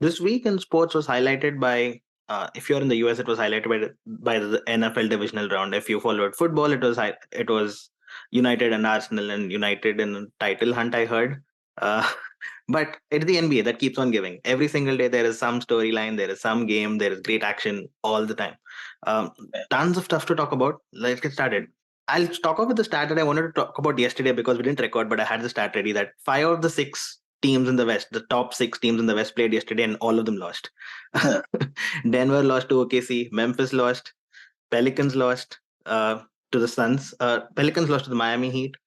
This week in sports was highlighted by, if you're in the US, it was highlighted by the NFL divisional round. If you followed football, it was United and Arsenal and United in a title hunt, I heard. Uh, but it's the NBA that keeps on giving. Every single day, there is some storyline, there is some game, there is great action all the time. Um, Tons of stuff to talk about. Let's get started. I'll talk about the stat that I wanted to talk about yesterday because we didn't record, but I had the stat ready that five of the six teams in the West, the top six teams in the West played yesterday, and all of them lost. Denver lost to OKC, Memphis lost, Pelicans lost to the Suns, Pelicans lost to the Miami Heat,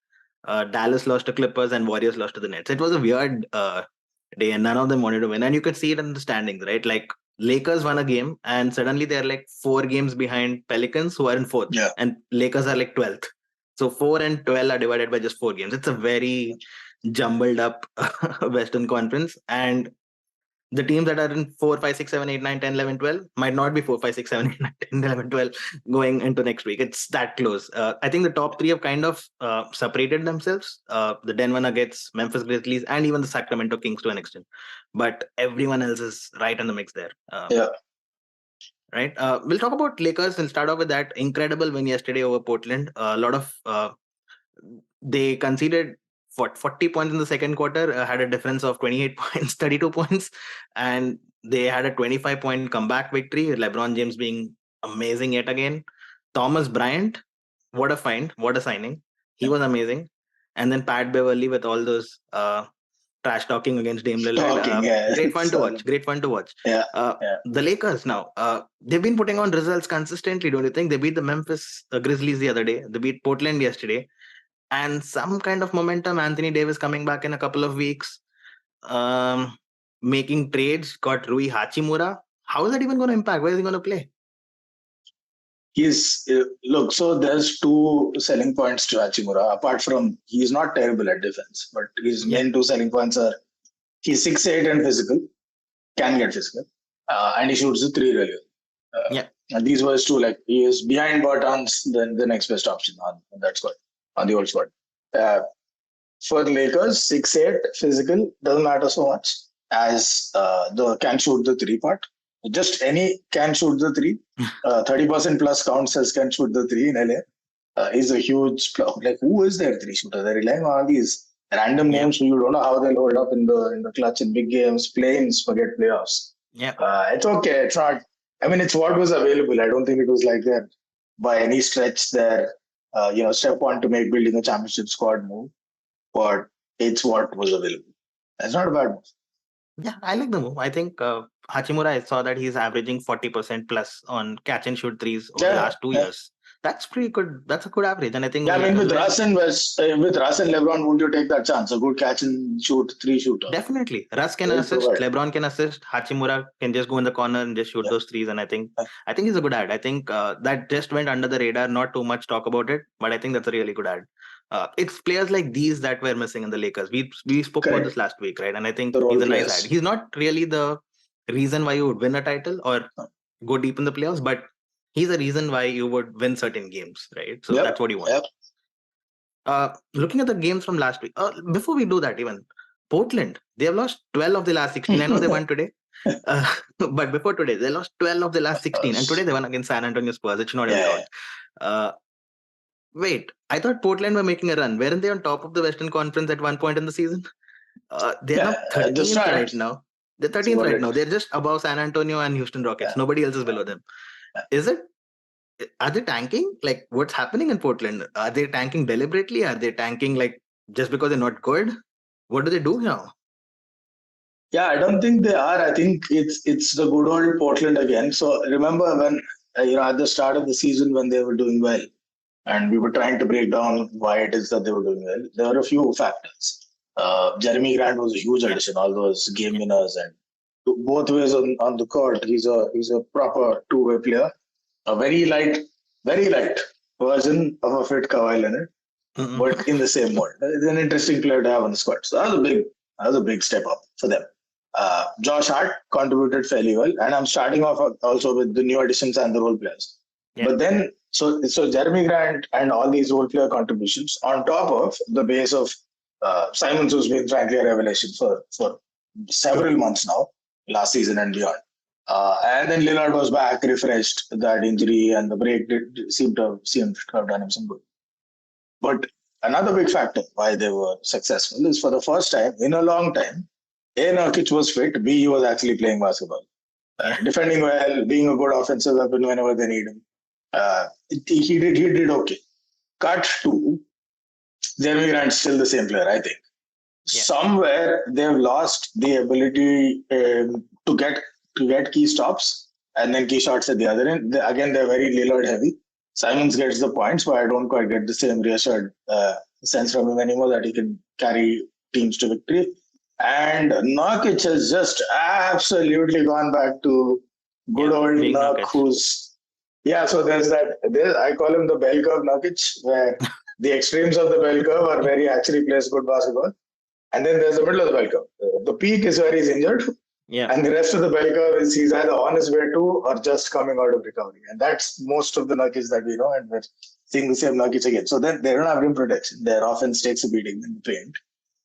Dallas lost to Clippers, and Warriors lost to the Nets. It was a weird day, and none of them wanted to win. And you could see it in the standings, right? Like Lakers won a game, and suddenly they're like 4 games behind Pelicans, who are in fourth, and Lakers are like 12th. So 4 and 12 are divided by just 4 games. It's a very jumbled up Western Conference, and the teams that are in 4, 5, 6, 7, 8, 9, 10, 11, 12 might not be 4, 5, 6, 7, 8, 9, 10, 11, 12 going into next week. It's that close. I think the top three have kind of separated themselves, the Denver Nuggets, Memphis Grizzlies, and even the Sacramento Kings to an extent. But everyone else is right in the mix there. Right. We'll talk about Lakers. We'll start off with that incredible win yesterday over Portland. A lot of they conceded 40 points in the second quarter, had a difference of 28 points, 32 points, and they had a 25-point comeback victory. LeBron James being amazing yet again. Thomas Bryant, what a find, what a signing. He was amazing. And then Pat Beverly with all those trash talking against Dame Lillard. Great fun to watch. Great fun to watch. The Lakers now, they've been putting on results consistently, don't you think? They beat the Memphis Grizzlies the other day. They beat Portland yesterday. And some kind of momentum. Anthony Davis coming back in a couple of weeks, making trades. Got Rio Hachimura. How is that even going to impact? Where is he going to play? Look. So there's two selling points to Hachimura. Apart from he's not terrible at defense, but his main two selling points are he's 6'8" and physical, can get physical, and he shoots the three really well. And these were his two. Like he is behind Bertans, then the next best option on that squad. On the old squad. For the Lakers, 6'8", physical, doesn't matter so much as the can shoot the three part. Just any can shoot the three. 30% plus counts as can shoot the three in LA. Is a huge plus. Like who is their three shooter? They're relying on these random names who you don't know how they'll hold up in the clutch in big games, planes, forget playoffs. It's okay. It's not. I mean, it's what was available. I don't think it was like that by any stretch there. Step one to make building a championship squad move, but it's what was available. That's not a bad move. Yeah, I like the move. I think Hachimura, I saw that he's averaging 40% plus on catch and shoot threes over the last 2 years. That's pretty good. That's a good average. And I think with Russ and LeBron, would you take that chance? A good catch and shoot three shooter. Definitely. Russ can assist, LeBron can assist, Hachimura can just go in the corner and just shoot those threes. And I think he's a good ad. I think that just went under the radar. Not too much talk about it, but I think that's a really good ad. It's players like these that were missing in the Lakers. We spoke about this last week, right? And I think he's a nice ad. He's not really the reason why you would win a title or go deep in the playoffs, but he's the reason why you would win certain games, right? So that's what you want. Looking at the games from last week, before we do that, even Portland, they have lost 12 of the last 16. I know they won today, but before today, they lost 12 of the last 16, and today they won against San Antonio Spurs. It should not even count. Wait, I thought Portland were making a run. Weren't they on top of the Western Conference at one point in the season? They're now 13th right now. They're 13th right now. They're just above San Antonio and Houston Rockets. Nobody else is below them. Are they tanking? Like, what's happening in Portland? Are they tanking deliberately? Are they tanking like just because they're not good? What do they do now? Yeah, I don't think they are. I think it's the good old Portland again. So remember when at the start of the season when they were doing well, and we were trying to break down why it is that they were doing well. There were a few factors. Jeremy Grant was a huge addition. All those game winners and both ways on the court. He's a proper two-way player. A very light version of a fit Kawhi Leonard, but in the same mold. It's an interesting player to have on the squad. So that was a big step up for them. Josh Hart contributed fairly well, and I'm starting off also with the new additions and the role players. But then, so Jeremy Grant and all these role player contributions on top of the base of Simons, who's been frankly a revelation for several months now. last season and beyond. And then Lillard was back, refreshed. That injury and the break seemed to have done him some good. But another big factor why they were successful is for the first time in a long time, A, Nurkic was fit, B, he was actually playing basketball. Yeah. Defending well, being a good offensive weapon whenever they need him. He did okay. Cut to Jeremy Grant's still the same player, I think. Yeah. Somewhere they've lost the ability to get key stops and then key shots at the other end. Again, they're very Lillard heavy. Simons gets the points, but I don't quite get the same reassured sense from him anymore that he can carry teams to victory. And Nurkic has just absolutely gone back to good old Being Nurk, Nurkic. who's so there's that. I call him the bell curve Nurkic, where the extremes of the bell curve are where he actually plays good basketball, and then there's the middle of the bell curve. The peak is where he's injured, Yeah. and the rest of the bell curve is he's either on his way to or just coming out of recovery. And that's most of the Nuggets that we know, and we're seeing the same Nuggets again. So then they don't have rim protection. Their offense takes a beating in the paint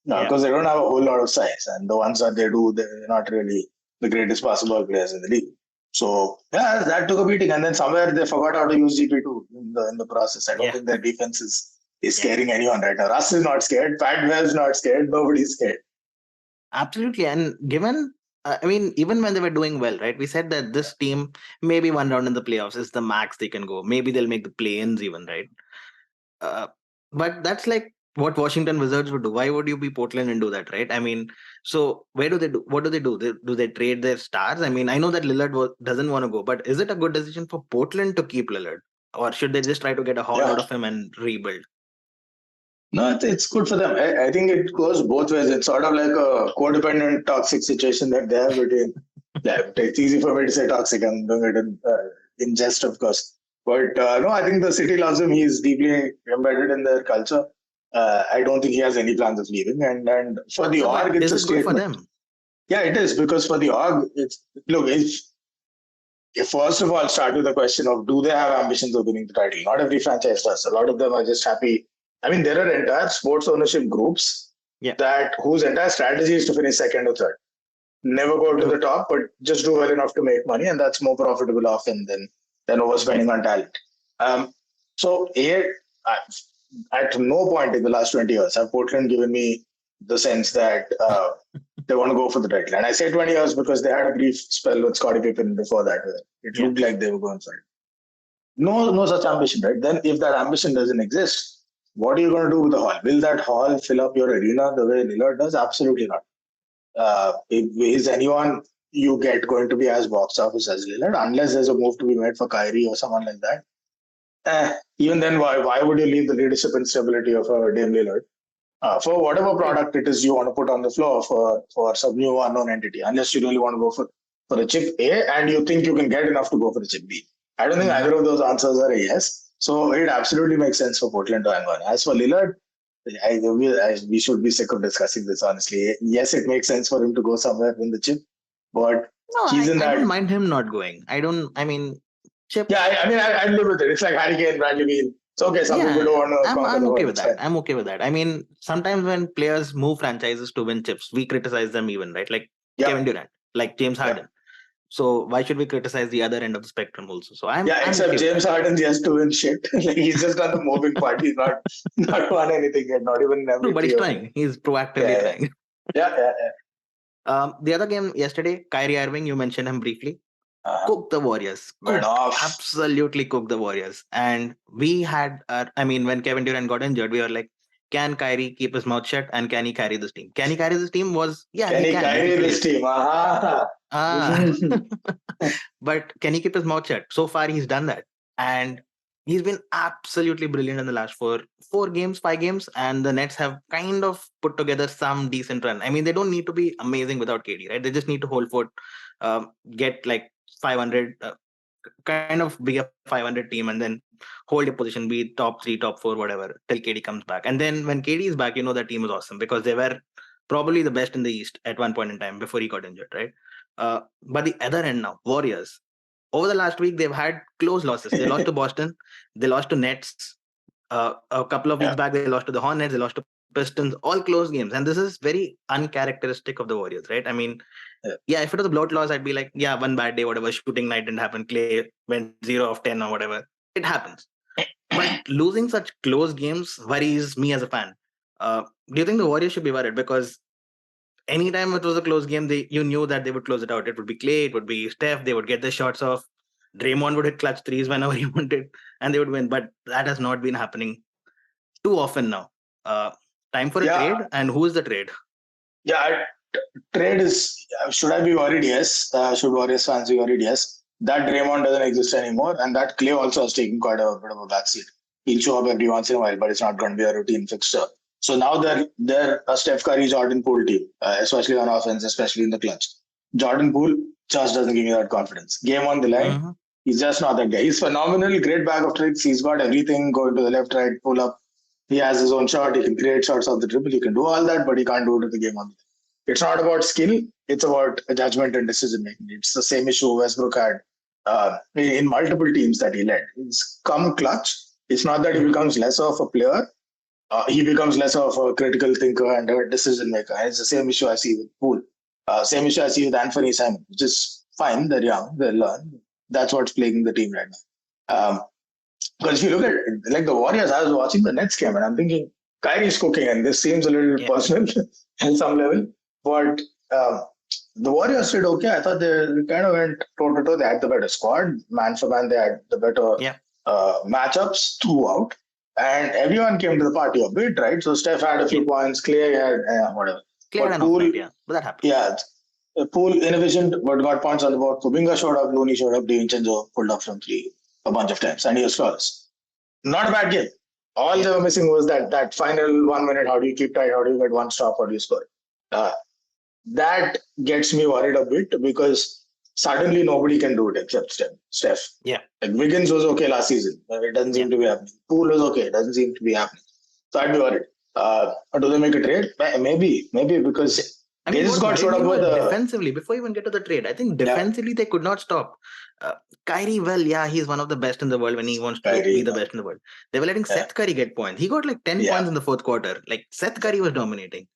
because they don't have a whole lot of size. And the ones that they do, they're not really the greatest basketball players in the league. So yeah, that took a beating. And then somewhere they forgot how to use GP2 in the process. I don't think their defense is scaring anyone right now. Russ is not scared. Pat Bev's not scared. Nobody's scared. Absolutely. And given, even when they were doing well, right? We said that this team, maybe one round in the playoffs is the max they can go. Maybe they'll make the play-ins even, right? But that's like what Washington Wizards would do. Why would you be Portland and do that, right? So where do they do? What do they do? Do they trade their stars? I know that Lillard doesn't want to go, but is it a good decision for Portland to keep Lillard? Or should they just try to get a haul out of him and rebuild? No, it's good for them. I think it goes both ways. It's sort of like a codependent toxic situation that they have between. It's easy for me to say toxic. I'm doing it in jest, of course. But no, I think the city loves him. He's deeply embedded in their culture. I don't think he has any plans of leaving. And for the org, it's a statement. For them? Yeah, it is, because for the org, if first of all start with the question of, do they have ambitions of winning the title? Not every franchise does. A lot of them are just happy. There are entire sports ownership groups that whose entire strategy is to finish second or third. Never go to the top, but just do well enough to make money, and that's more profitable often than overspending on talent. At no point in the last 20 years have Portland given me the sense that they want to go for the title. And I say 20 years because they had a brief spell with Scottie Pippen before that, where it looked like they were going for it. No such ambition, right? Then if that ambition doesn't exist, what are you going to do with the hall? Will that hall fill up your arena the way Lillard does? Absolutely not. Is anyone you get going to be as box office as Lillard? Unless there's a move to be made for Kyrie or someone like that. Even then, why would you leave the leadership and stability of Dame Lillard for whatever product it is you want to put on the floor for some new unknown entity? Unless you really want to go for a chip A and you think you can get enough to go for the chip B. I don't think either of those answers are a yes. So it absolutely makes sense for Portland to hang on. As for Lillard, we should be sick of discussing this, honestly. Yes, it makes sense for him to go somewhere in the chip, but I don't mind him not going. Chip. Yeah, I live with it. It's like Harry Kane, Bradley Beal. It's okay. Some people don't want to conquer the world. Okay with that. I'm okay with that. Sometimes when players move franchises to win chips, we criticize them even, right? Like Kevin Durant, like James Harden. So why should we criticize the other end of the spectrum also? So except okay James Harden's yes to win shit. Like he's just done the moving part. He's not won anything yet. Not even MVP. True, but he's trying. He's proactively trying. Yeah. The other game yesterday, Kyrie Irving, you mentioned him briefly. Cooked the Warriors. Absolutely cooked the Warriors. And we had, when Kevin Durant got injured, we were like, can Kyrie keep his mouth shut and can he carry this team? Can he carry this team? Can he carry this team? But can he keep his mouth shut? So far, he's done that. And he's been absolutely brilliant in the last 5 games. And the Nets have kind of put together some decent run. They don't need to be amazing without KD, right? They just need to hold fort, get like 500, kind of be a 500 team and then hold your position, be top 3, top 4, whatever, till KD comes back. And then when KD is back, that team is awesome because they were probably the best in the East at one point in time before he got injured, right? But the other end now, Warriors. Over the last week, they've had close losses. They lost to Boston. They lost to Nets. A couple of weeks back, they lost to the Hornets. They lost to Pistons, all close games. And this is very uncharacteristic of the Warriors, right? I mean, Yeah. yeah, if it was a blowout loss, I'd be like, yeah, one bad day, whatever, shooting night didn't happen, Clay went 0 of 10 or whatever. It happens. But losing such close games worries me as a fan. Do you think the Warriors should be worried? Because anytime it was a close game, you knew that they would close it out. It would be Clay, it would be Steph, they would get the shots off. Draymond would hit clutch threes whenever he wanted, and they would win. But that has not been happening too often now. Uh, Time for a Yeah, trade, and who is the trade? yeah. Trade is. Should I be worried? Yes. Should Warriors fans be worried? Yes. That Draymond doesn't exist anymore, and that Clay also has taken quite a bit of a backseat. He'll show up every once in a while, but it's not going to be a routine fixture. So now they're a Steph Curry, Jordan Poole team, especially on offense, especially in the clutch. Jordan Poole just doesn't give me that confidence. Game on the line, Mm-hmm. he's just not that guy. He's phenomenal, great bag of tricks. He's got everything going to the left, right, pull up. He has his own shot. He can create shots off the dribble. He can do all that, but he can't do it in the game on the line. It's not about skill. It's about judgment and decision making. It's the same issue Westbrook had in multiple teams that he led. It's come clutch. It's not that he becomes less of a player. He becomes less of a critical thinker and a decision maker. And it's the same issue I see with Poole. Same issue I see with Anthony Simon, which is fine. They're young. They'll learn. That's what's plaguing the team right now. Because if you look at like the Warriors, I was watching the Nets game and I'm thinking Kyrie's cooking, and this seems a little personal at some level. But the Warriors did okay. I thought they kind of went toe to toe. They had the better squad, man for man. They had the better matchups throughout, and everyone came to the party a bit, right? So Steph had a few points, Clay had whatever. Clay But had Poole, but that happens. yeah, Poole inefficient, but got points on the board. Kuminga showed up, Looney showed up, DiVincenzo pulled up from three a bunch of times, and he was flawless. Not a bad game. All they were missing was that final 1 minute. How do you keep tight? How do you get one stop? How do you score? That gets me worried a bit because suddenly nobody can do it except Steph. Yeah. Like Wiggins was okay last season. It doesn't seem to be happening. Poole was okay. It doesn't seem to be happening. So I'd be worried. Do they make a trade? Maybe because I mean, they just got showed up with defensively. Before you even get to the trade, I think defensively they could not stop. Kyrie, well, yeah, he's one of the best in the world when he wants to be the best in the world. They were letting Seth Curry get points. He got like 10 points in the fourth quarter. Like Seth Curry was dominating.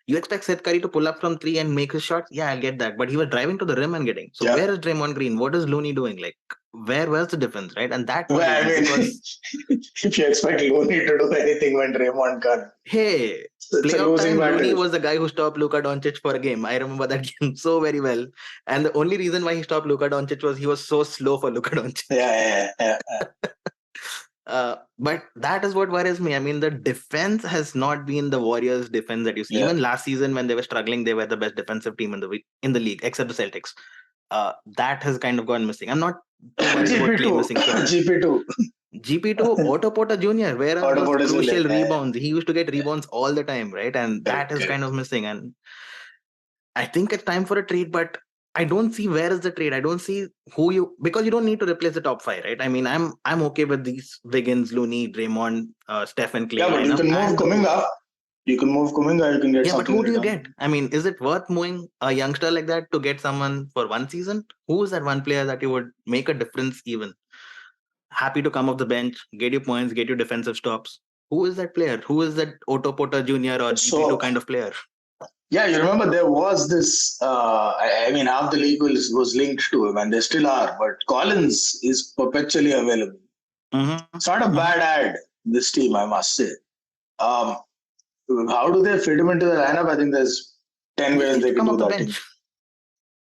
You expect Seth Curry to pull up from three and make his shots? Yeah, I'll get that. But he was driving to the rim and getting. So where is Draymond Green? What is Looney doing? Like, where's the difference, right? And that was if you expect Looney to do anything when Draymond can't. Hey, playoff time, Looney was the guy who stopped Luka Doncic for a game. I remember that game so very well. And the only reason why he stopped Luka Doncic was he was so slow for Luka Doncic. Yeah. But that is what worries me. I mean, the defense has not been the Warriors' defense that you see. Even last season, when they were struggling, they were the best defensive team in the league, except the Celtics. That has kind of gone missing. I'm not too worried about Clay missing shots. GP2, Otto Porter Jr., where are those crucial rebounds? He used to get rebounds all the time, right? And that is kind of missing. And I think it's time for a trade, but I don't see where is the trade. I don't see because you don't need to replace the top five, right? I mean, I'm okay with these Wiggins, Looney, Draymond, Steph, and Clay. Yeah, but you can move Kuminga. You can move Kuminga. You can get something. But who do you get? I mean, is it worth moving a youngster like that to get someone for one season? Who is that one player that you would make a difference even? Happy to come off the bench, get your points, get your defensive stops. Who is that player? Who is that Otto Porter Jr. or GP2 kind of player? Yeah, you remember there was this, I mean, half the league was linked to him and they still are, but Collins is perpetually available. It's not a bad ad, this team, I must say. How do they fit him into the lineup? I think there's 10 ways they can do that.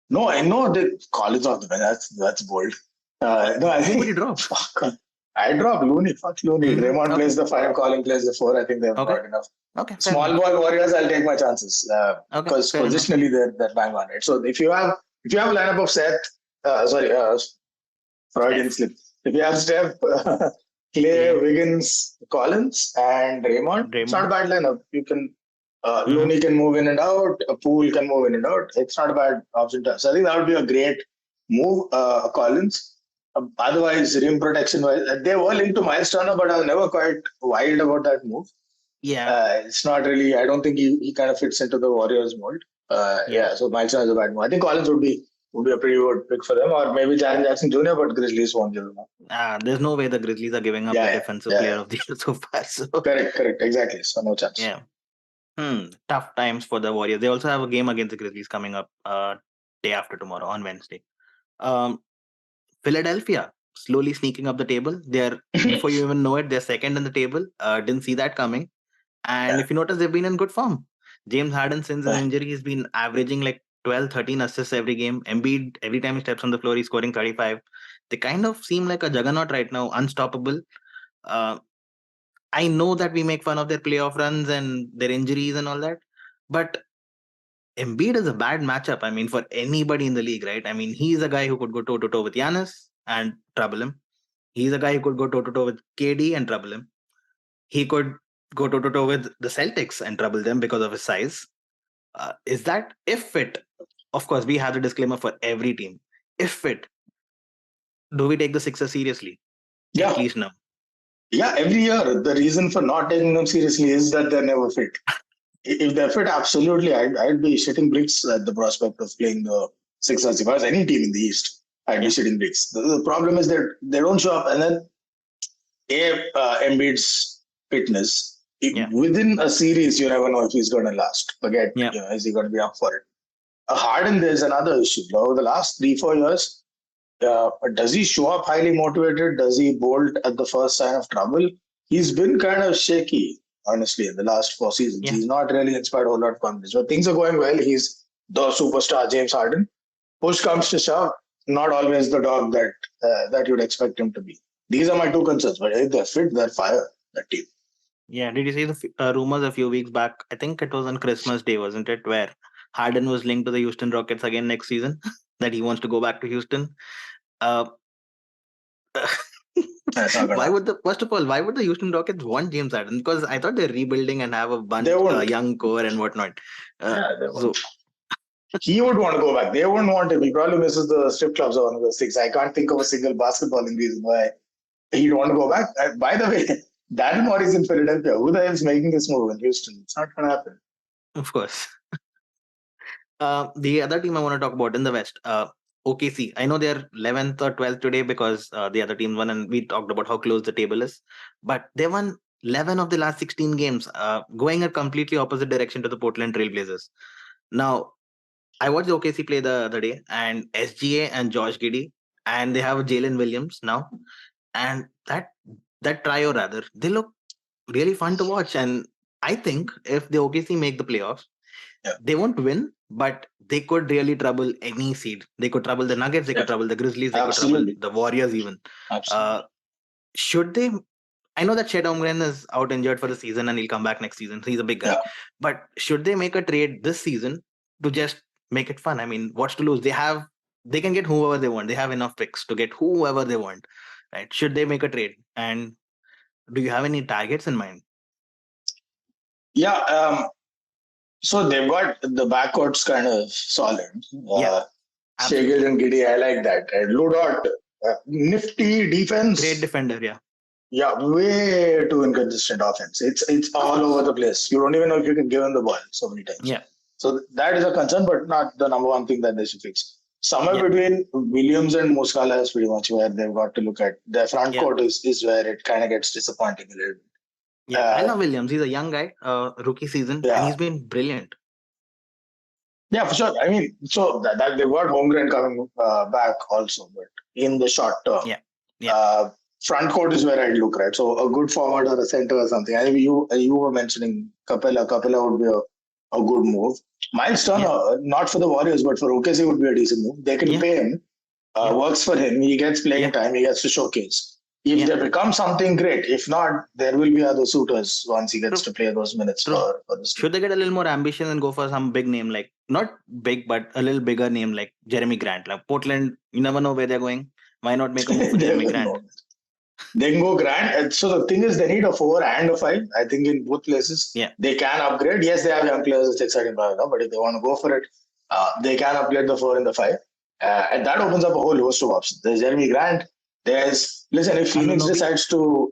No, I know Collins off the bench. That's bold. No, I think. I drop Looney. Fuck Looney. Draymond plays the 5, Collins plays the 4. I think they've got enough. Small ball Warriors, I'll take my chances because positionally they're bang on it. So if you have a lineup of Seth, Freudian slip. If you have Steph, Clay, Wiggins, Collins, and Draymond, it's not a bad lineup. You can Looney can move in and out. Poole can move in and out. It's not a bad option. So I think that would be a great move. Collins. Otherwise, rim protection wise, they were linked to Miles Turner, but I was never quite wild about that move. Yeah, it's not really. I don't think he kind of fits into the Warriors mold. So Miles Turner is a bad move. I think Collins would be a pretty good pick for them, or maybe Jaren Jackson Jr. But Grizzlies won't give him up. There's no way the Grizzlies are giving up the defensive player of the year so far. So correct, exactly. So no chance. Yeah. Tough times for the Warriors. They also have a game against the Grizzlies coming up day after tomorrow on Wednesday. Um, Philadelphia slowly sneaking up the table. They're before you even know it, they're second in the table. Didn't see that coming. And Yeah. if you notice, they've been in good form. James Harden, since his Yeah. injury, has been averaging like 12, 13 assists every game. Embiid, every time he steps on the floor, he's scoring 35. They kind of seem like a juggernaut right now, unstoppable. Uh, I know that we make fun of their playoff runs and their injuries and all that, but Embiid is a bad matchup. I mean, for anybody in the league, right? I mean, he's a guy who could go toe to toe with Giannis and trouble him. He's a guy who could go toe to toe with KD and trouble him. He could go toe to toe with the Celtics and trouble them because of his size. Is that if fit? Of course, we have the disclaimer for every team. If fit, do we take the Sixers seriously? At Yeah. least now. Yeah, every year. The reason for not taking them seriously is that they're never fit. If they're fit, absolutely, I'd be shitting bricks at the prospect of playing the Sixers. If I was any team in the East, I'd be Yeah. shitting bricks. The problem is that they don't show up, and then Embiid's fitness Yeah. within a series, you never know if he's going to last. Forget, Yeah. is he going to be up for it? Harden, there's another issue. Over the last 3-4 years, does he show up highly motivated? Does he bolt at the first sign of trouble? He's been kind of shaky, honestly, in the last 4 seasons. Yeah. He's not really inspired a whole lot of confidence. But things are going well. He's the superstar, James Harden. Push comes to shove, not always the dog that you'd expect him to be. These are my two concerns. But if they're fit, they're fire, that team. Yeah. Did you see the rumors a few weeks back? I think it was on Christmas Day, wasn't it? Where Harden was linked to the Houston Rockets again next season, that he wants to go back to Houston. Uh, That's not gonna why happen. would the first of all, why would the Houston Rockets want James Harden? Because I thought they're rebuilding and have a bunch They won't. young core and whatnot. They So won't. He would want to go back. They wouldn't want him. He probably misses the strip clubs or one of those things. I can't think of a single basketballing reason why he'd want to go back. By the way, Darren Morey's in Philadelphia. Who the hell is making this move in Houston? It's not going to happen. of course. The other team I want to talk about in the West, OKC. I know they're 11th or 12th today because the other team won, and we talked about how close the table is. But they won 11 of the last 16 games, going a completely opposite direction to the Portland Trailblazers. Now, I watched the OKC play the other day, and SGA and Josh Giddey, and they have Jalen Williams now, and that trio rather, they look really fun to watch. And I think if the OKC make the playoffs, they won't win, but they could really trouble any seed. They could trouble the Nuggets, they could trouble the Grizzlies, they could trouble the Warriors even. Should they? I know that Chet Holmgren is out injured for the season and he'll come back next season. He's a big guy. Yeah. But should they make a trade this season to just make it fun? I mean, what's to lose? They can get whoever they want. They have enough picks to get whoever they want. Right? Should they make a trade? And do you have any targets in mind? Yeah. So they've got the backcourt's kind of solid. Shagel and Giddy, I like that. Ludot, nifty defense. Great defender, yeah. Yeah, way too inconsistent offense. It's all over the place. You don't even know if you can give him the ball so many times. Yeah. So that is a concern, but not the number one thing that they should fix. Somewhere between Williams and Muscala is pretty much where they've got to look at. Their front court is where it kind of gets disappointing a little bit. Yeah, I love Williams. He's a young guy, rookie season, and he's been brilliant. Yeah, for sure. I mean, so that they've got Holmgren coming back also, but in the short term. Front court is where I'd look, right? So a good forward or a center or something. I mean, you were mentioning Capella. Capella would be a good move. Miles Turner, not for the Warriors, but for OKC would be a decent move. They can pay him. Works for him. He gets playing time. He gets to showcase. If they become something great, if not, there will be other suitors once he gets to play those minutes for this team. Should they get a little more ambition and go for some big name, like not big, but a little bigger name like Jeremy Grant? Like Portland, you never know where they're going. Why not make a move for Jeremy Grant? They can go Grant. So the thing is, they need a 4 and a 5. I think in both places, they can upgrade. Yes, they have young players. It's exciting, but if they want to go for it, they can upgrade the 4 and the 5. And that opens up a whole host of options. There's Jeremy Grant. If Phoenix decides to,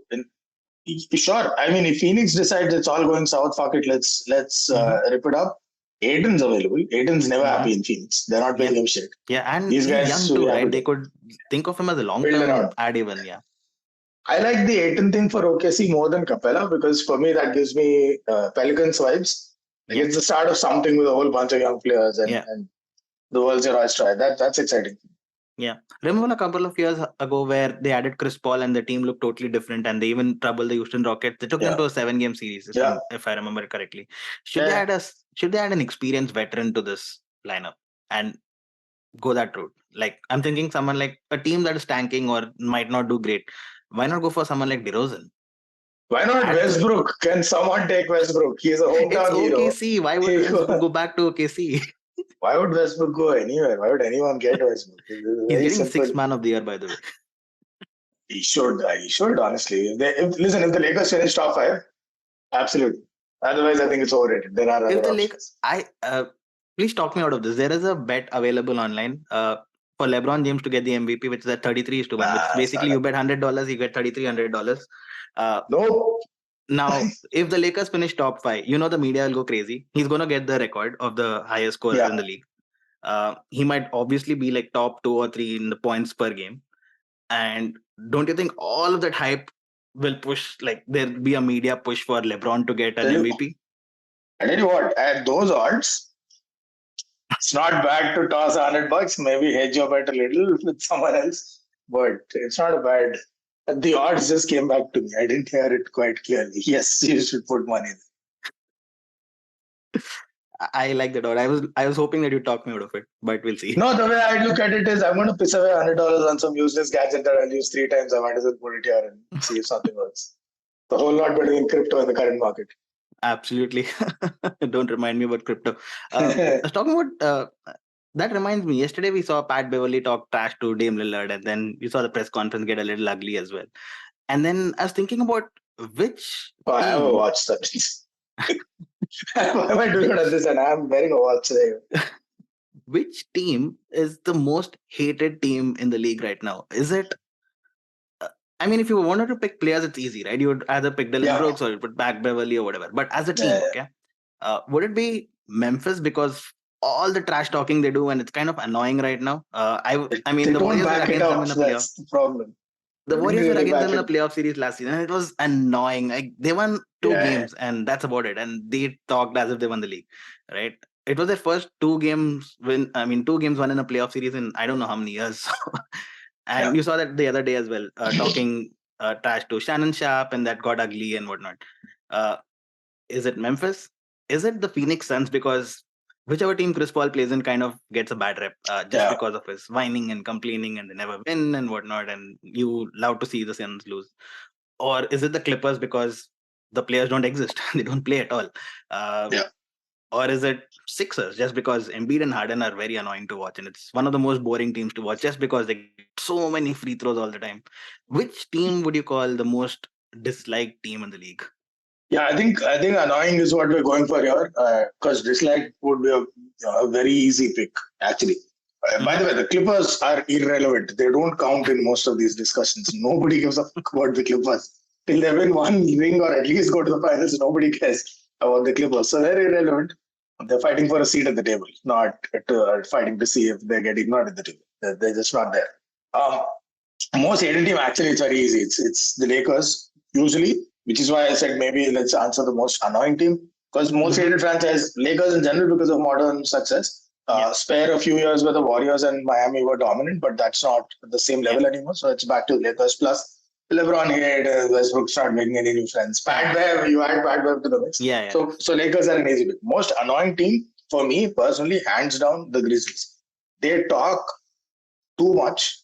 sure. I mean, if Phoenix decides it's all going south, fuck it, let's rip it up. Aiden's available. Aiden's never happy in Phoenix. They're not paying him shit. Yeah, and these guys young too, right? They could think of him as a long-term add even. Yeah. I like the Aiton thing for OKC more than Capella because for me that gives me Pelicans vibes. Like it's the start of something with a whole bunch of young players and the world's your oyster. That's exciting. Yeah. Remember a couple of years ago where they added Chris Paul and the team looked totally different and they even troubled the Houston Rockets. They took them to a 7-game series, if I remember correctly. Should they add an experienced veteran to this lineup and go that route? Like I'm thinking someone like a team that is tanking or might not do great. Why not go for someone like DeRozan? Why not Westbrook? Can someone take Westbrook? He is a hometown hero. It's OKC. Why would Westbrook go back to OKC? Why would Westbrook go anywhere? Why would anyone get Westbrook? He's getting simple. 6th man of the year, by the way. He should, honestly. If the Lakers finish top 5, absolutely. Otherwise, I think it's overrated. There are other options. Please talk me out of this. There is a bet available online for LeBron James to get the MVP, which is at 33:1. Which basically you bet $100, you get $3,300. No. Now, if the Lakers finish top 5, the media will go crazy. He's going to get the record of the highest scorer in the league. He might obviously be like top 2 or 3 in the points per game. And don't you think all of that hype will push, like there'll be a media push for LeBron to get an MVP? I tell you what, at those odds, it's not bad to toss $100, maybe hedge your bet a little with someone else, but it's not a bad. The odds just came back to me. I didn't hear it quite clearly. Yes, you should put money there. I like that odd. I was hoping that you talk me out of it, but we'll see. No, the way I look at it is I'm going to piss away $100 on some useless gadget that I'll use 3 times. I might as well put it here and see if something works. The whole lot better than crypto in the current market. Absolutely. Don't remind me about crypto. Talking about that reminds me, yesterday we saw Pat Beverly talk trash to Dame Lillard, and then you saw the press conference get a little ugly as well. And then I was thinking about which I haven't watched that. Why am I doing this? And I'm wearing a watch today. Which team is the most hated team in the league right now? Is it? I mean, if you wanted to pick players, it's easy, right? You would either pick Dylan Brooks or you put back Beverly or whatever. But as a team, okay, would it be Memphis because all the trash talking they do and it's kind of annoying right now? I mean, the Warriors were against them in the playoffs. That's the problem. The Warriors were against them in the playoff series last season, and it was annoying. Like they won 2 games, and that's about it. And they talked as if they won the league, right? It was their first 2 games win. I mean, 2 games won in a playoff series in I don't know how many years. And you saw that the other day as well, talking trash to Shannon Sharp, and that got ugly and whatnot. Is it Memphis? Is it the Phoenix Suns? Because whichever team Chris Paul plays in kind of gets a bad rep just because of his whining and complaining and they never win and whatnot, and you love to see the Suns lose. Or is it the Clippers because the players don't exist? They don't play at all. Or is it Sixers just because Embiid and Harden are very annoying to watch and it's one of the most boring teams to watch just because they get so many free throws all the time? Which team would you call the most disliked team in the league? Yeah, I think annoying is what we're going for here because dislike would be a very easy pick actually. By the way, the Clippers are irrelevant. They don't count in most of these discussions. Nobody gives a fuck about the Clippers. Till they win 1 ring or at least go to the finals, nobody cares about the Clippers. So they're irrelevant. They're fighting for a seat at the table, not fighting to see if they're getting not at the table. They're just not there. Most hated team, actually, it's very easy. It's the Lakers, usually, which is why I said maybe let's answer the most annoying team. Because most hated franchise, Lakers in general, because of modern success. Spare a few years where the Warriors and Miami were dominant, but that's not the same level anymore. So it's back to Lakers. Plus, LeBron hate, Westbrook's not making any new friends. Pat Bev, you add Pat Bev to the mix. So Lakers are an easy pick. Most annoying team for me personally, hands down, the Grizzlies. They talk too much.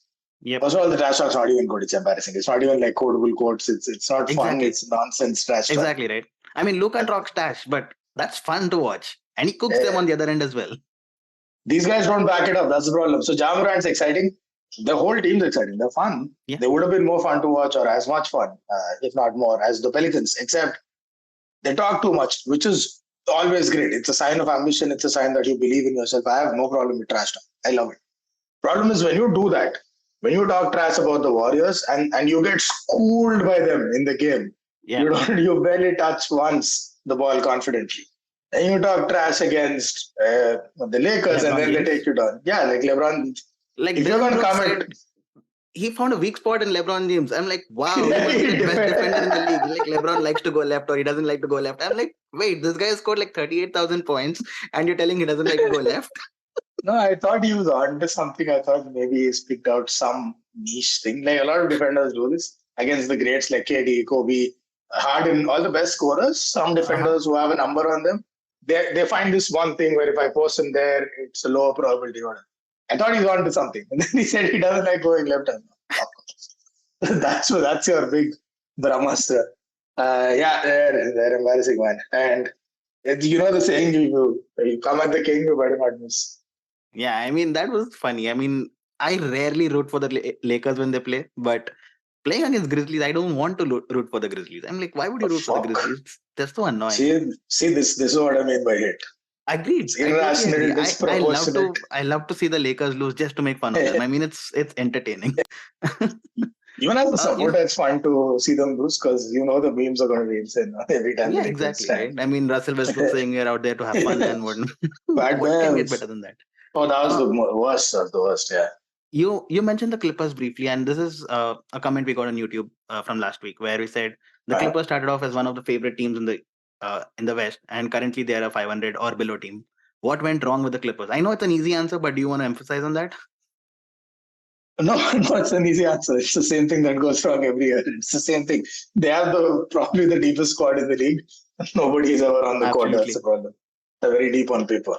First of all, the trash talk's not even good. It's embarrassing. It's not even like quotable quotes. It's not fun. It's nonsense trash talk. Exactly right. I mean, Luka talks trash, but that's fun to watch, and he cooks them on the other end as well. These guys don't back it up. That's the problem. So Ja Morant's exciting. The whole team's exciting. They're fun. They would have been more fun to watch or as much fun, if not more, as the Pelicans, except they talk too much, which is always great. It's a sign of ambition. It's a sign that you believe in yourself. I have no problem with trash talk. I love it. Problem is when you do that, when you talk trash about the Warriors and you get schooled by them in the game, you barely touch once the ball confidently. And you talk trash against the Lakers LeBron and then James. They take you down. Yeah, like LeBron. Like if you're going to comment, he found a weak spot in LeBron James. I'm like, wow, he Yeah, must be he like best defender in the league. defended. Like LeBron likes to go left or he doesn't like to go left. I'm like, wait, this guy has scored like 38,000 points and you're telling he doesn't like to go left? No, I thought he was onto something. I thought maybe he's picked out some niche thing. Like a lot of defenders do this against the greats like KD, Kobe, Harden, all the best scorers. Some Uh-huh. defenders who have a number on them, they find this one thing where if I post him there, it's a lower probability. Whatever. I thought he's onto something, and then he said he doesn't like going left hand. Of course, that's your big Brahmastra. Yeah, they're embarrassing, man. And you know the saying, you come at the king, you better not miss. Yeah, I mean, that was funny. I mean, I rarely root for the Lakers when they play, but playing against Grizzlies, I don't want to root for the Grizzlies. I'm like, why would you The root for the fuck? Grizzlies? That's so annoying. See this is what I mean by hate. Agreed. It's I totally agree. irrational, disproportionate. I love to see the Lakers lose just to make fun of them. I mean, it's entertaining. Even as a You supporter, it's fun to see them lose because you know the memes are going to be insane every time the Yeah, Lakers exactly, right? stand. I mean, Russell Westbrook saying you're out there to have fun and what Bad what can get Bev. better than that? Oh, that was Uh, the worst of the worst. Yeah. you mentioned the Clippers briefly, and this is a comment we got on YouTube from last week where we said the Uh-huh. Clippers started off as one of the favorite teams in the West, and currently they are a 500 or below team. What went wrong with the Clippers? I know it's an easy answer, but do you want to emphasize on that? No, no, it's an easy answer. It's the same thing that goes wrong every year. It's the same thing. They have probably the deepest squad in the league. Nobody is ever on the court. That's the Absolutely, problem. They're very deep on paper.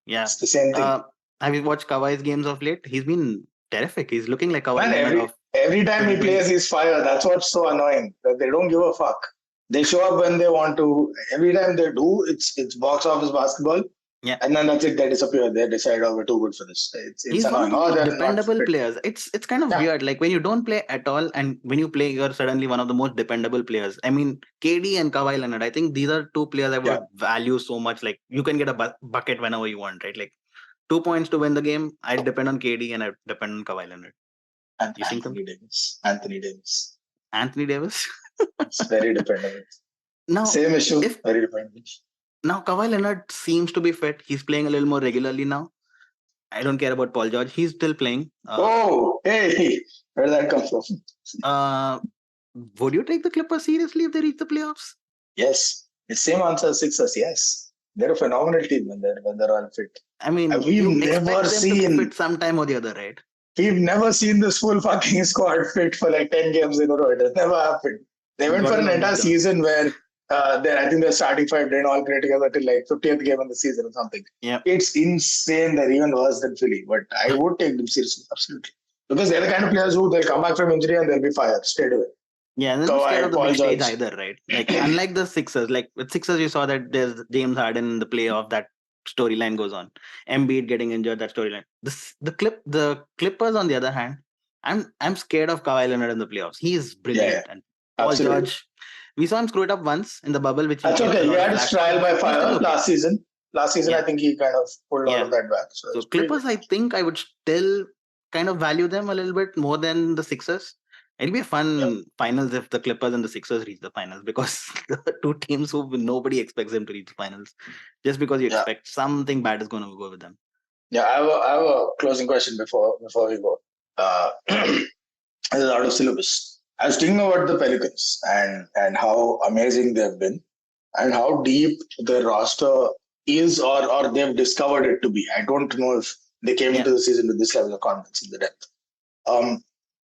yeah. It's the same thing. Uh, have you watched Kawhi's games of late? He's been terrific. He's looking like Kawhi Man, Leonard of every time he 2020. plays, he's fire. That's what's so annoying. That they don't give a fuck. They show up when they want to. Every time they do, it's box office basketball, Yeah. and then that's it. They disappear. They decide, oh, we're too good for this. It's He's one of annoying. the Oh, most they're not dependable fit. players. It's kind of Yeah, weird. Like when you don't play at all, and when you play, you're suddenly one of the most dependable players. I mean, KD and Kawhi Leonard. I think these are two players I yeah. would value so much. Like you can get a bucket whenever you want, right? Like 2 points to win the game. I depend on KD and I depend on Kawhi Leonard. And You think Anthony something? Davis. Anthony Davis. Anthony Davis. It's very dependable. Now, Same issue. if Very dependable. now Kawhi Leonard seems to be fit. He's playing a little more regularly now. I don't care about Paul George. He's still playing. Oh, hey, where did that come from? Uh, would you take the Clippers seriously if they reach the playoffs? Yes, it's same answer as Sixers. Yes, they're a phenomenal team when they're all fit. I mean, We've you never expect them to be seen fit sometime or the other, right? we've never seen this full fucking squad fit for like 10 games in a row. It has never happened. They went for Gotta an love entire these guys. season where I think the starting five didn't all play together till like 50th game of the season or something. Yeah. It's insane. They're even worse than Philly, but I would take them seriously, absolutely, because they're the kind of players who they'll come back from injury and they'll be fired straight away. Yeah, and they're not scared of Kawhi, the Paul big stage George. either, right? Like unlike the Sixers, like with Sixers, you saw that there's James Harden in the playoff, that storyline goes on. Embiid getting injured, that storyline. The Clippers, on the other hand, I'm scared of Kawhi Leonard in the playoffs. He is Yeah, yeah, brilliant, and Paul absolutely. George, we saw him screw it up once in the bubble, which he That's gets a okay. He lot of had his flack for, trial by but he's still fire okay. last season. Last season, I Yeah, think he kind of pulled all of yeah. that back. So So it's pretty good. Clippers, I think I would still kind of value them a little bit more than the Sixers. It'll be a Yep. fun finals if the Clippers and the Sixers reach the finals because the two teams who nobody expects them to reach the finals, just because you Yeah. expect something bad is going to go with them. Yeah. I have a closing question before we go. This is out of syllabus. I was thinking about the Pelicans and how amazing they've been and how deep their roster is or they've discovered it to be. I don't know if they came Yeah, into the season with this level of confidence in the depth. Um,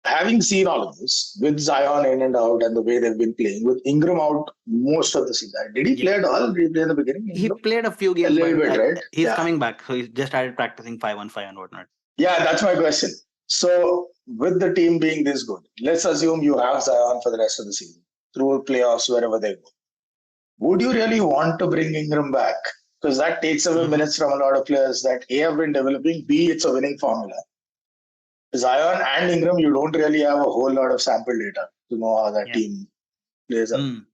Having seen all of this with Zion in and out and the way they've been playing, with Ingram out most of the season, did he yeah. play at all? Did he play in the beginning, He Ingram? played a few A games, little but bit, right? he's Yeah. coming back, so he's just started practicing 5-on-5 and whatnot. Yeah, that's my question. So, with the team being this good, let's assume you have Zion for the rest of the season through playoffs, wherever they go. Would you really want to bring Ingram back? Because that takes away Hmm. minutes from a lot of players that A have been developing, B, it's a winning formula. Zion and Ingram, you don't really have a whole lot of sample data to know how that Yeah. team plays out. Mm.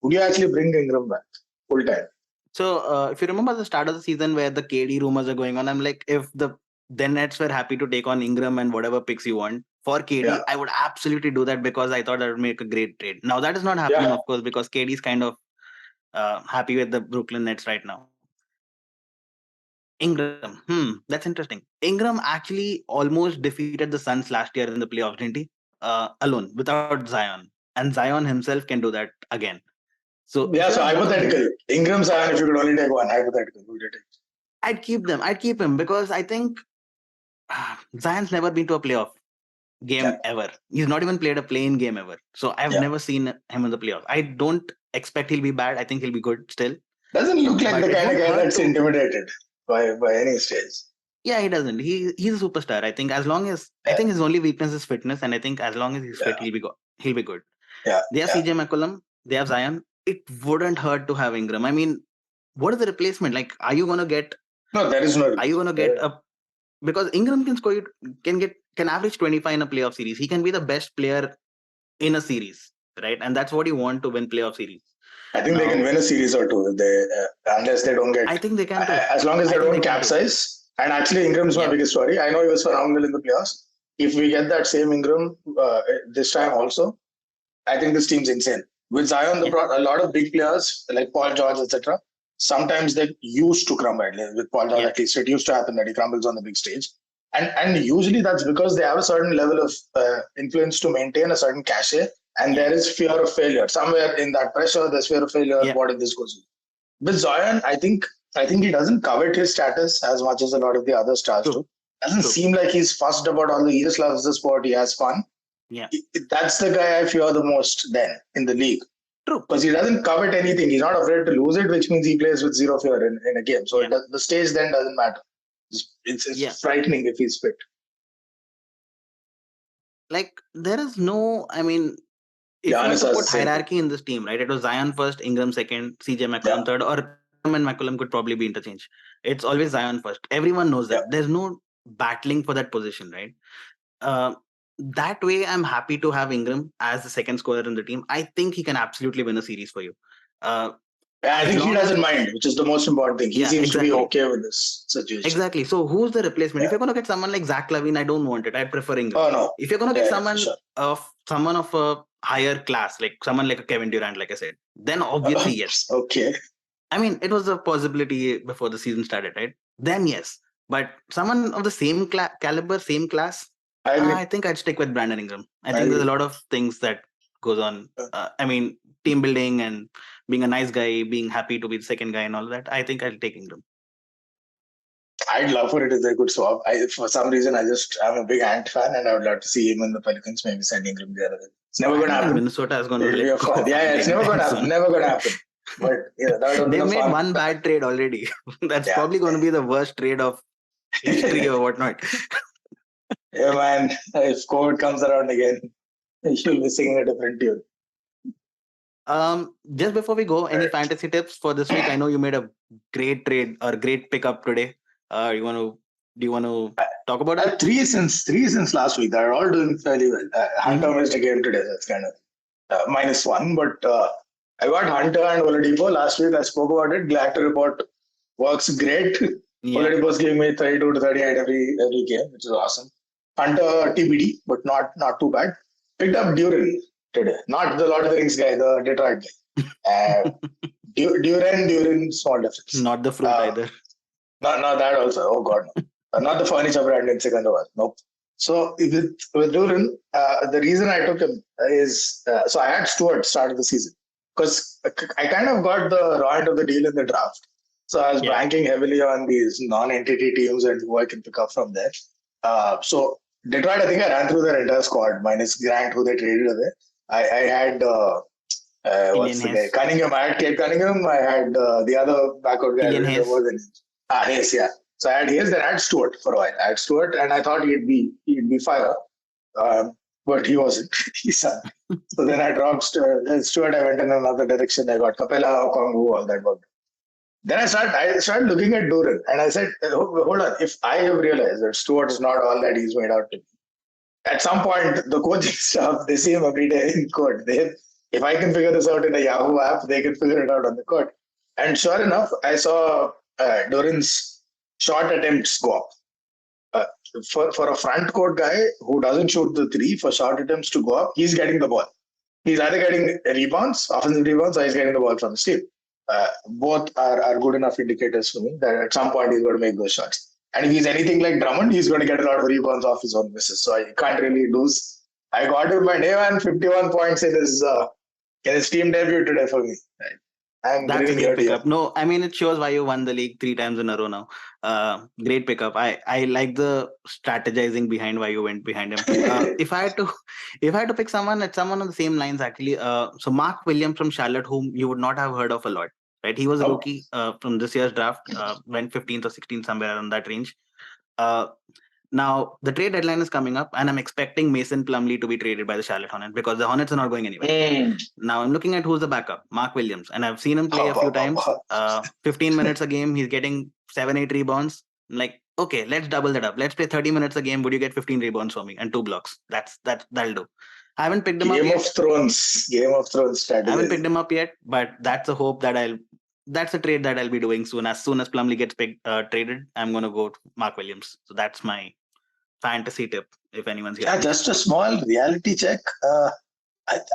Would you actually bring Ingram back full time? So if you remember the start of the season where the KD rumors are going on, I'm like, if the Nets were happy to take on Ingram and whatever picks you want for KD, Yeah, I would absolutely do that because I thought that would make a great trade. Now that is not happening, yeah. of course, because KD is kind of happy with the Brooklyn Nets right now. Ingram. That's interesting. Ingram actually almost defeated the Suns last year in the playoffs, didn't he? Alone, without Zion. And Zion himself can do that again. So if Yeah, you're so a bottom feeder, hypothetical. Ingram, Zion, if you could only take one, hypothetical, who would you take? I'd keep them. I'd keep him because I think Zion's never been to a playoff Yeah, game ever. He's not even played a play-in game ever. So I've yeah. never seen him in the playoffs. I don't expect he'll be bad. I think he'll be good still. Doesn't look like But the it kind of won't guy hurt that's to. intimidated by any stage. Yeah, he doesn't. He's a superstar. I think as long as I Yeah, think his only weakness is fitness, and I think as long as he's yeah, fit, he'll be good. yeah, They have yeah. CJ McCollum. They have Zion. It wouldn't hurt to have Ingram. I mean, what is the replacement? Like, are you gonna get? No, there is no Are you replacement. gonna get a? Because Ingram can average 25 in a playoff series. He can be the best player in a series, right? And that's what you want to win playoff series. I think they can Now, win a series or two if unless they don't get, I think they can too. as long as I they think they don't can too. capsize. And actually, Ingram's my Yeah, biggest worry. I know he was phenomenal in the playoffs. If we get that same Ingram this time also, I think this team's insane. With Zion, yeah, a lot of big players like Paul George, etc. Sometimes they used to crumble. With Paul George, yeah, at least it used to happen that he crumbles on the big stage, and usually that's because they have a certain level of influence to maintain a certain cachet, and yeah, there is fear of failure somewhere in that pressure. There's fear of failure. yeah. What if this goes? With Zion, I think he doesn't covet his status as much as a lot of the other stars True, do. Doesn't true. seem like he's fussed about all the. He just loves the sport. He has fun. Yeah, That's the guy I fear the most then in the league true. because he doesn't covet anything. He's not afraid to lose it, which means he plays with zero fear in a game. So Yeah, the stage then doesn't matter. yeah. It's frightening if he's fit. Like there is no. I mean, if you had Giannis to has the put same thing. hierarchy in this team, right? It was Zion first, Ingram second, CJ Yeah, McCollum third, or Ingram and McCollum could probably be interchanged. It's always Zion first. Everyone knows yeah. that. There's no battling for that position, right? Uh, that way, I'm happy to have Ingram as the second scorer in the team. I think he can absolutely win a series for you. Uh, I as think he long as doesn't it's mind, which is the most important thing. He yeah, seems to be exactly. okay with this situation. Exactly. So who's the replacement? If Yeah. you're gonna get someone like Zach Lavine, I don't want it. I prefer Ingram. Oh no. If you're gonna get Yeah, for sure. someone of a higher class, like someone like a Kevin Durant, like I said, then obviously yes. Okay. I mean, it was a possibility before the season started, right? Then yes. But someone of the same caliber, same class, I agree. I think I'd stick with Brandon Ingram. I I think there's a agree. lot of things that goes on. Uh, I mean, team building and being a nice guy, being happy to be the second guy and all that. I think I'll take Ingram. I'd love for it if they could swap. For some reason, I'm a big Ant fan, and I would love to see him in the Pelicans, maybe sending him the other way. It's never I going to don't think happen. Minnesota is going to It'll be let a go fun. of Yeah, Ant it's never going anytime to happen. soon. Never going to happen. But that would have been They've a made fun. one bad trade already. That's Yeah. probably going to be the worst trade of history or whatnot. Yeah, man. If COVID comes around again, you'll be singing a different tune. Just before we go, any Right. fantasy tips for this week? I know you made a great trade or great pickup today. Do you want to talk about it? Three since last week. They're all doing fairly well. Hunter Mhm. missed a game today. That's kind of -1. But I got Hunter and Oladipo last week. I spoke about it. Glad to report works great. Yeah. Oladipo's giving me 32 to 38 every game, which is awesome. Hunter TBD, but not too bad. Picked up Duran today. Not the Lord of the Rings guy, the Detroit guy. Duran, small difference. Not the fruit either. Not that also. Oh God, no. Not the furniture brand in Secunderabad. Nope. So with Duran, the reason I took him is so I had Stewart start of the season because I kind of got the raw end of the deal in the draft. So I was Yeah. banking heavily on these non-entity teams and who I can pick up from there. So Detroit, I think I ran through their entire squad minus Grant, who they traded away. I had what's Killian the guy? Hayes. Cunningham. I had Kate Cunningham. I had the other backward guy. I Killian don't Hayes. remember the name. Hayes, yeah. So I had Hayes, then I had Stewart for a while. I had Stewart, and I thought he'd be fire, but he wasn't. He sucked. So then I dropped Stewart. I went in another direction. I got Capella, Okongu, all that worked. Then I started looking at Duran, and I said, hold on. If I have realized that Stewart is not all that he's made out to be, at some point the coaching staff they see him every day in court. If I can figure this out in a Yahoo app, they can figure it out on the court. And sure enough, I saw Duran's shot attempts go up. For a front court guy who doesn't shoot the three, for shot attempts to go up, he's getting the ball. He's either getting rebounds, offensive rebounds, or he's getting the ball from the steal. both are good enough indicators for me that at some point he's going to make those shots. And if he's anything like Drummond, he's going to get a lot of rebounds off his own misses. So I can't really lose. I got him by day one, 51 points in his team debut today for me. Right. I'm That's a grinning great ear to ear. pickup. No, I mean it shows why you won the league 3 times in a row now. Great pickup. I like the strategizing behind why you went behind him. If I had to pick someone, it's someone on the same lines actually. So Mark Williams from Charlotte, whom you would not have heard of a lot, right? He was a Oh, rookie from this year's draft, went 15th or 16th somewhere around that range. Uh, Now the trade deadline is coming up, and I'm expecting Mason Plumlee to be traded by the Charlotte Hornets because the Hornets are not going anywhere. mm. Now I'm looking at who's the backup, Mark Williams, and I've seen him play a Up, few up, up, times. up. 15 minutes a game, he's getting 7, 8 rebounds. I'm like, okay, let's double that up. Let's play 30 minutes a game. Would you get 15 rebounds for me and 2 blocks? That'll do. I haven't picked him up Game yet. of Thrones. Game of Thrones I haven't picked strategy. him up yet, but that's a hope that I'll. That's a trade that I'll be doing soon. As soon as Plumlee gets traded, I'm gonna go to Mark Williams. So that's my fantasy tip. If anyone's Yeah, hearing this. just a small reality check.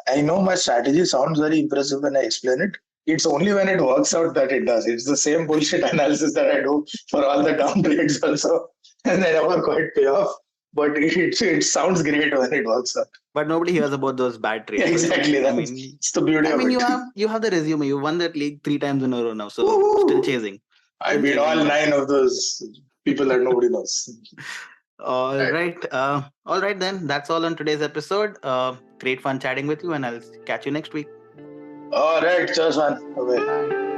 I know my strategy sounds very impressive when I explain it. It's only when it works out that it does. It's the same bullshit analysis that I do for all the down trades also, and they never quite pay off. But it sounds great when it works out. But nobody hears about those bad Yeah, trades. So exactly. I That's mean, it's the beauty I of mean, it. you have the resume. You won that league 3 times in a row now. So still Woo! chasing, I still beat all chasing. 9 of those people that nobody knows. All Right. right. All right then. That's all on today's episode. Great fun chatting with you, and I'll catch you next week. All right, cheers, man. Okay. Bye.